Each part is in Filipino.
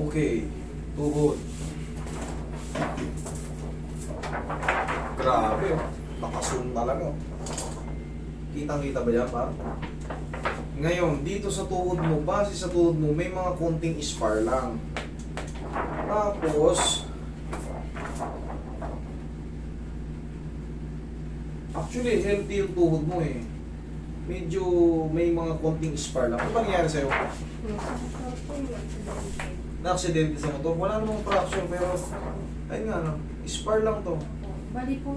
Okay. Tuhod. Grabe, oh. Nakasun talaga. Kitang-kita ba yan, pa? Ngayon, dito sa tuhod mo, base sa tuhod mo, may mga konting spar lang. Tapos, actually, healthy yung tuhod mo eh. Medyo may mga konting spar lang. Ano ba nangyari sa'yo? Na-aksidente sa motor? Wala namang traction, pero ayun nga, no? Spar lang to. Bali po,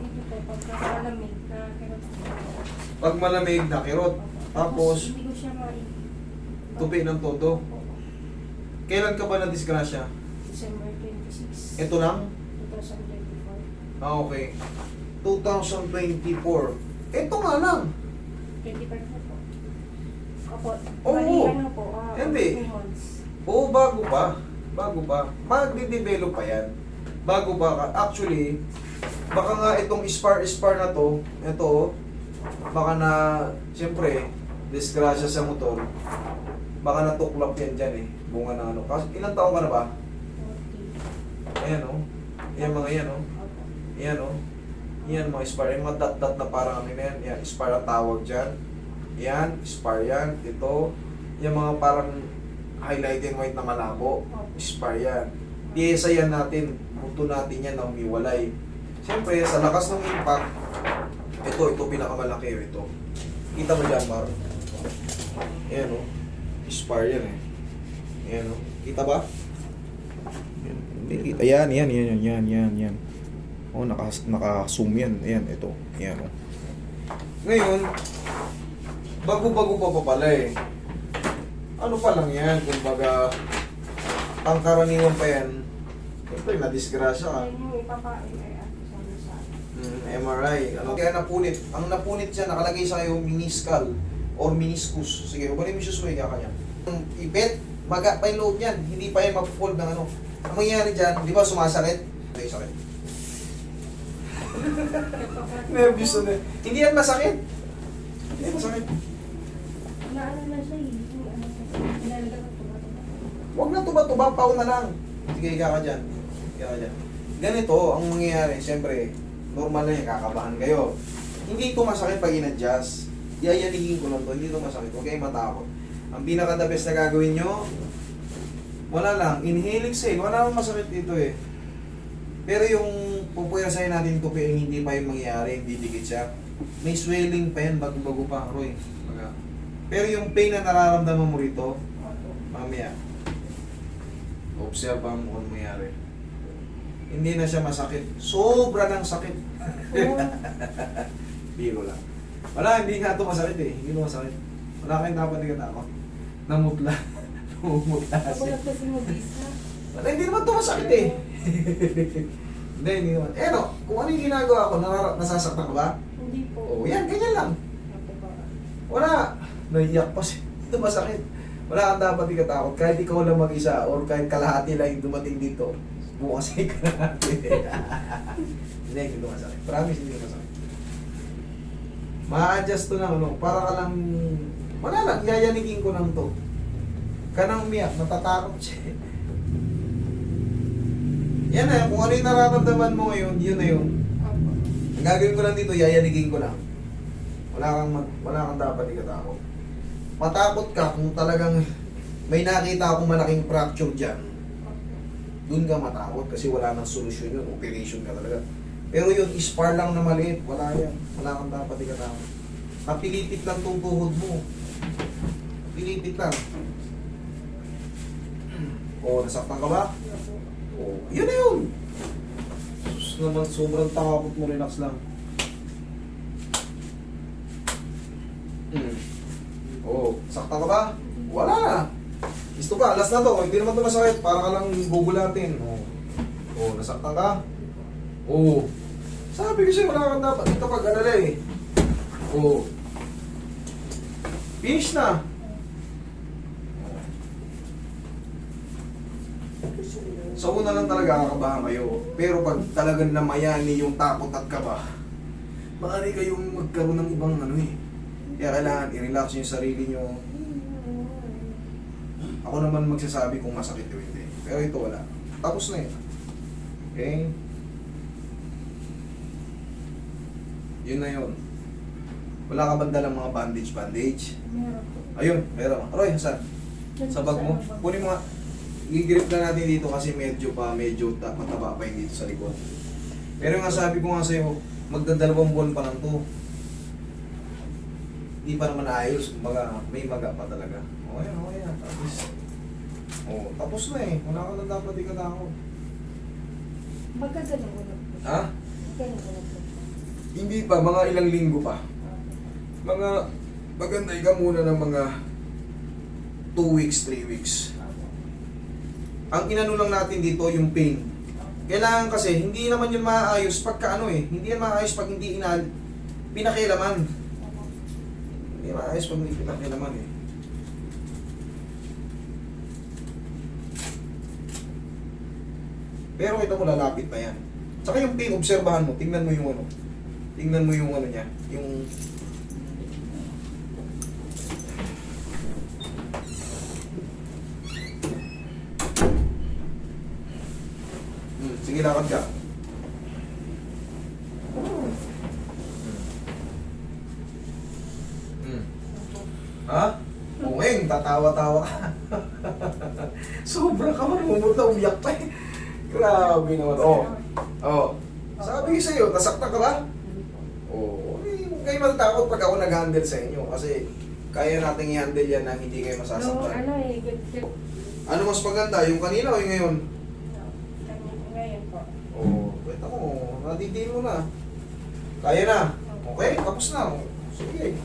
dito po, pagka malamig na kirot. Pag malamig, nakirot. Tapos, hindi ko siya tupi ng todo. Kailan ka ba na-disgrasya? December 26. Ito lang? 2024. Ah, okay. 2024. Ito nga lang. 25 po po. Opo. Oo. Bali, ano po, Hindi. 3 months. Oo, bago pa. Bago pa. Magde-develop pa yan. Bago pa ka. Actually, baka nga itong spar na to, ito, baka na, siyempre, disgrasya sa motor, baka natuklap yan dyan eh. Bunga na ano. Kasi ilang taon ka na ba? 40. Ayan o. Ayan mga yan o. Opo. Ayan o. Yan mga spar. Yung mga dot-dot na parang ano yan. Yan, spar ang tawag dyan. Yan, spar yan. Ito. Yung mga parang highlight and white na malabo. Spar yan. Piyesa yan natin. Buto natin yan na umiwalay. Siyempre, sa lakas ng impact, ito pinakamalaki o ito. Kita mo dyan, Mar? Ayan o. Spar yan eh. Ayan o. Kita ba? Ayan, yan. Oh, naka-zoom yan. Ayan, ito. Ayan o. Ngayon, bago-bago pa pala eh. Ano pa lang yan, kumbaga, ang karaniwan pa yan, siyempre, na-disgrasya ka. Ayun yung ipapain ay sa MRI. Ano? Kaya napunit. Ang napunit siya, nakalagay sa kayo meniscal or meniscus. Sige, ubalin mo siya suway ka kanya. Ipet, maga pa yung loob niyan. Hindi pa yan mag-fold ng ano. Ang mangyayari dyan, di ba sumasakit? Hindi, sakit. Nervous na. Hindi yan masakit. Hindi yan masakit. Naano na siya eh. Nilalagay ko tumatama. Huwag na tuba-tuba, pao na lang. Sige, ika ka dyan. Ika ka dyan. Ganito, ang mangyayari, siyempre, normal na yan, kakabahan kayo. Hindi ito masakit pag in-adjust. Yayanigin ko lang to, hindi ito masakit. Huwag kayong matakot. Ang pinaka-the best na gagawin nyo, wala lang, inhale, exhale. Wala namang masakit dito eh. Pero yung pupuyasahin natin ito, hindi pa yung mangyayari, hindi dikit siya. May swelling pa yan, bago-bago pa, Roy. Pero yung pain na nararamdaman mo rito, mamaya, observe mo kung mangyayari. Hindi na siya masakit. Sobra ng sakit. Biro lang. Wala, hindi nga ito masakit eh. Hindi mo masakit. Wala kayong dapat nagkatakot. Namutla. Namumutla Ako siya. lang kasi mag-isa. Wala, hindi naman ito masakit eh. Hindi naman. Eh no, kung ano yung ginagawa ko, nasasaktan ka ba? Hindi po. Oo, yan, ganyan lang. Ako ba? Wala. Naiyak pa siya. Ito masakit. Wala kang dapat ikatakot. Kahit ikaw lang mag-isa or kahit kalahati lang yung dumating dito, bukas ay kalahati. Hindi, hindi masakit. Promise, hindi masakit. Ma-adjust to lang, ano, para ka lang, wala lang, yayanigin ko lang to. Kanang umiyak, natatakot siya. Yan na, kung ano yung nararamdaman mo ngayon, yun na yun. Opo. Ang gagawin ko lang dito, yayanigin ko lang. Wala kang dapat ikatakot. Matakot ka kung talagang may nakita akong malaking fracture dyan. Doon ka matakot kasi wala nang solusyon yun. Operation ka talaga. Pero yun, spar lang na maliit. Wala yan. Wala kang dapat ikatakot. Napilitit lang tong tuhod mo. Pilitit lang. O, nasaktan ka ba? O, yun na yun. Sus naman, sobrang takot mo. Relax lang. Oh, sakta ka ba? Wala na. Gusto pa, last na to. Hindi naman ito masakit. Para ka lang gugulatin. Oh, nasaktan ka? Oh. Sabi ko siya, wala kang dapat dito pag-alala eh. Oh. Finish na. Sa una lang talaga kakabahan kayo. Pero pag talagang namayani yung takot at kaba, maaari kayong magkaroon ng ibang ano eh. Kaya kailangan i-relax yung sarili nyo. Ako naman magsasabi kung masakit o hindi. Pero ito wala. Tapos na yun. Okay? Yun na yun. Wala ka ba dalang mga bandage? Meron po. Ayun, meron. Roy, saan? Sa bag mo? Kunin mo nga. I-grip na natin dito kasi medyo mataba pa yun dito sa likod. Pero nga sabi ko nga sa'yo, magdadalawang buwan pa lang to. Hindi pa naman ayos. May maga pa talaga. Okay yan. Tapos na eh. Wala ka na dapat ikatakot. Magkaganon ko na po. Ha? Magkaganon ko na po. Hindi pa, mga ilang linggo pa. Mga, magantay ka muna ng mga 2 weeks, 3 weeks. Ang inano lang natin dito, yung pain. Kailangan kasi, hindi naman yun maayos pagka hindi yan maayos pag hindi pinakilaman. Hindi maayos pag hindi pinakilaman eh. Pero ito mo, lalapit na yan. Tsaka yung pain, obserbahan mo, tingnan mo yung tingnan mo yung niya, yung sige, lakad ka. Ha? Umeng, tatawa-tawa ka. Sobra ka marumot na umiyak pa eh. Grabe naman. Sabi ko sa'yo, nasaktan ka ba? Huwag kayo matakot pag ako nag-handle sa inyo. Kasi kaya nating i-handle yan na hindi kayo No, masasaktan. good. Ano mas maganda, yung kanina o yung ngayon? Ngayon po. Kwenta mo, natitino na. Kaya na. Okay, tapos na. Sige.